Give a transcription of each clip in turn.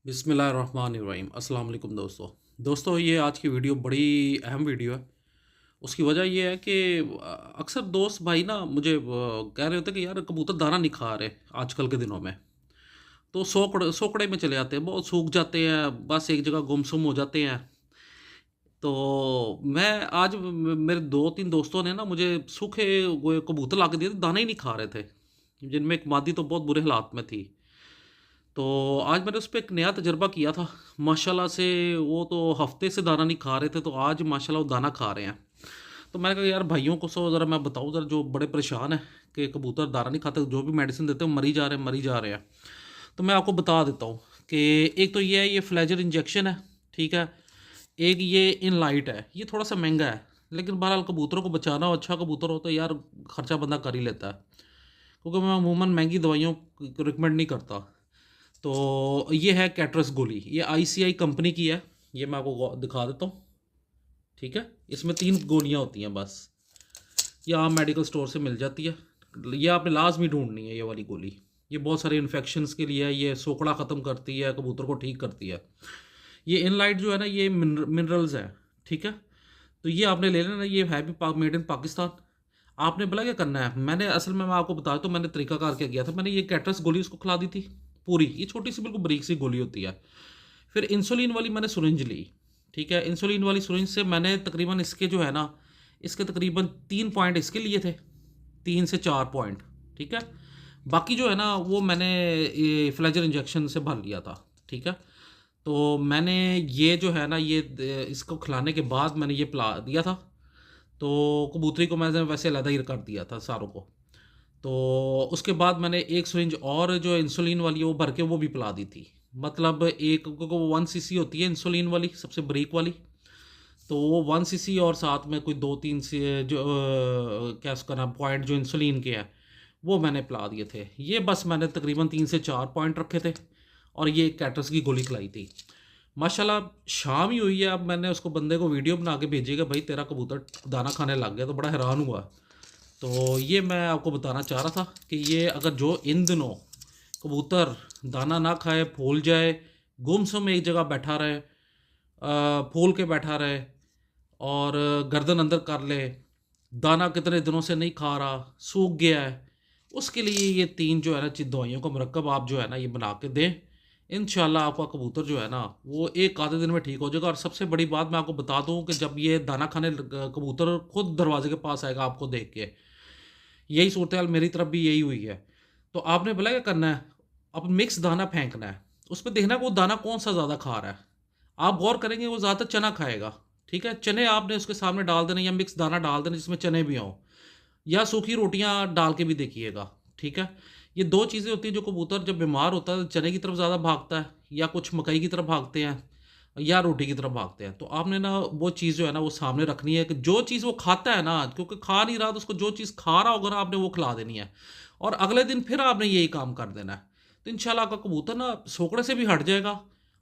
बिस्मिल्लाहिर्रहमानिर्रहीम। अस्सलाम वालेकुम दोस्तों, ये आज की वीडियो बड़ी अहम वीडियो है। उसकी वजह ये है कि अक्सर दोस्त भाई ना मुझे कह रहे होते हैं कि यार कबूतर दाना नहीं खा रहे आजकल के दिनों में। तो सोकड़े में चले जाते हैं, बहुत सूख जाते हैं, बस एक जगह गुमसुम हो जाते हैं। तो मैं आज मेरे दो तीन दोस्तों ने ना मुझे सूखे हुए कबूतर ला के दिए थे, दाना ही नहीं खा रहे थे, जिनमें एक मादी तो बहुत बुरे हालात में थी। तो आज मैंने उस पे एक नया तजुर्बा किया था। माशाल्लाह से वो तो हफ्ते से दाना नहीं खा रहे थे, तो आज माशाल्लाह वो दाना खा रहे हैं। तो मैंने कहा यार भाइयों को सो ज़रा मैं बताऊँ, ज़रा जो बड़े परेशान हैं कि कबूतर दाना नहीं खाते, जो भी मेडिसिन देते हैं मरी जा रहे हैं मरी जा रहे हैं। तो मैं आपको बता देता हूँ कि एक तो ये है, ये फ्लैजर इंजेक्शन है, ठीक है। एक ये इन लाइट है, ये थोड़ा सा महंगा है, लेकिन बहरहाल कबूतरों को बचाना हो, अच्छा कबूतर हो तो यार खर्चा बंदा कर ही लेता है, क्योंकि मैं अमूमन महंगी दवाइयों को रिकमेंड नहीं करता। तो ये है कैटरस गोली, ये आईसीआई कंपनी की है। ये मैं आपको दिखा देता हूँ, ठीक है। इसमें 3 गोलियाँ होती हैं बस। ये आम मेडिकल स्टोर से मिल जाती है। ये आपने लाजमी ढूंढनी है, ये वाली गोली। ये बहुत सारे इन्फेक्शंस के लिए है, ये सोकड़ा ख़त्म करती है, कबूतर को ठीक करती है। ये इनलाइट जो है ना, ये मिनरल्स है, ठीक है। तो ये आपने ले लेना, ये है भी मेड इन पाकिस्तान। आपने बोला क्या करना है, मैंने असल में मैं आपको बता तो मैंने तरीकाकार क्या किया था। मैंने ये कैटरस गोली उसको खिला दी थी पूरी, ये छोटी सी बिल्कुल बारीक सी गोली होती है। फिर इंसुलिन वाली मैंने सुरिंज ली, ठीक है। इंसुलिन वाली सुरिंज से मैंने तकरीबन इसके जो है ना, इसके तकरीबन 3 पॉइंट इसके लिए थे, 3 से 4 पॉइंट, ठीक है। बाकी जो है ना वो मैंने ये फ्लेजर इंजेक्शन से भर लिया था, ठीक है। तो मैंने ये जो है ना, ये इसको खिलाने के बाद मैंने ये पिला दिया था। तो कबूतरी को मैंने वैसे अलग ही कर दिया था सारों को। तो उसके बाद मैंने एक सिरिंज और जो इंसुलिन वाली है वो भर के वो भी पिला दी थी। मतलब एक को 1 सीसी होती है इंसुलिन वाली, सबसे बारीक वाली। तो वो 1 सीसी और साथ में कोई 2-3 से जो क्या उसका नाम पॉइंट जो इंसुलिन के हैं वो मैंने पिला दिए थे। ये बस मैंने तकरीबन 3 से 4 पॉइंट रखे थे, और ये कैटरस की गोली खिलाई थी। माशाल्लाह शाम ही हुई है, अब मैंने उसको बंदे को वीडियो बना के भेजिएगा, भाई तेरा कबूतर दाना खाने लग गया, तो बड़ा हैरान हुआ। तो ये मैं आपको बताना चाह रहा था कि ये अगर जो इन दिनों कबूतर दाना ना खाए, फूल जाए, गुमसुम एक जगह बैठा रहे, फूल के बैठा रहे, और गर्दन अंदर कर ले, दाना कितने दिनों से नहीं खा रहा, सूख गया है, उसके लिए ये 3 जो है ना दवाइयों का मरकब आप जो है ना ये बना के दें। इंशाल्लाह आपका कबूतर जो है ना वो एक आधे दिन में ठीक हो जाएगा। और सबसे बड़ी बात मैं आपको बता दूं कि जब ये दाना खाने कबूतर खुद दरवाजे के पास आएगा आपको देख के, यही सूरत हाल मेरी तरफ भी यही हुई है। तो आपने बोला क्या करना है, अब मिक्स दाना फेंकना है, उस पर देखना है वो दाना कौन सा ज़्यादा खा रहा है। आप गौर करेंगे वो ज़्यादा चना खाएगा, ठीक है। चने आपने उसके सामने डाल देना, या मिक्स दाना डाल देना जिसमें चने भी हों, या सूखी रोटियां डाल के भी देखिएगा, ठीक है। ये 2 चीज़ें होती हैं, जो कबूतर जब बीमार होता है चने की तरफ ज़्यादा भागता है, या कुछ मकई की तरफ भागते हैं, या रोटी की तरफ भागते हैं। तो आपने ना वो चीज़ जो है ना वो सामने रखनी है कि जो चीज़ वो खाता है ना, क्योंकि खा नहीं रहा तो उसको जो चीज़ खा रहा होगा ना आपने वो खिला देनी है, और अगले दिन फिर आपने यही काम कर देना है। तो इंशाल्लाह आपका कबूतर ना सोकड़े से भी हट जाएगा,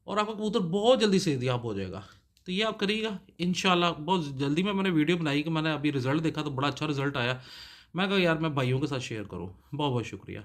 और आपका कबूतर बहुत जल्दी सेहतियाब हो जाएगा। तो ये आप करिएगा इंशाल्लाह। बहुत जल्दी में मैंने वीडियो बनाई कि मैंने अभी रिज़ल्ट देखा तो बड़ा अच्छा रिज़ल्ट आया। मैं कहा यार मैं भाइयों के साथ शेयर करूँ। बहुत बहुत शुक्रिया।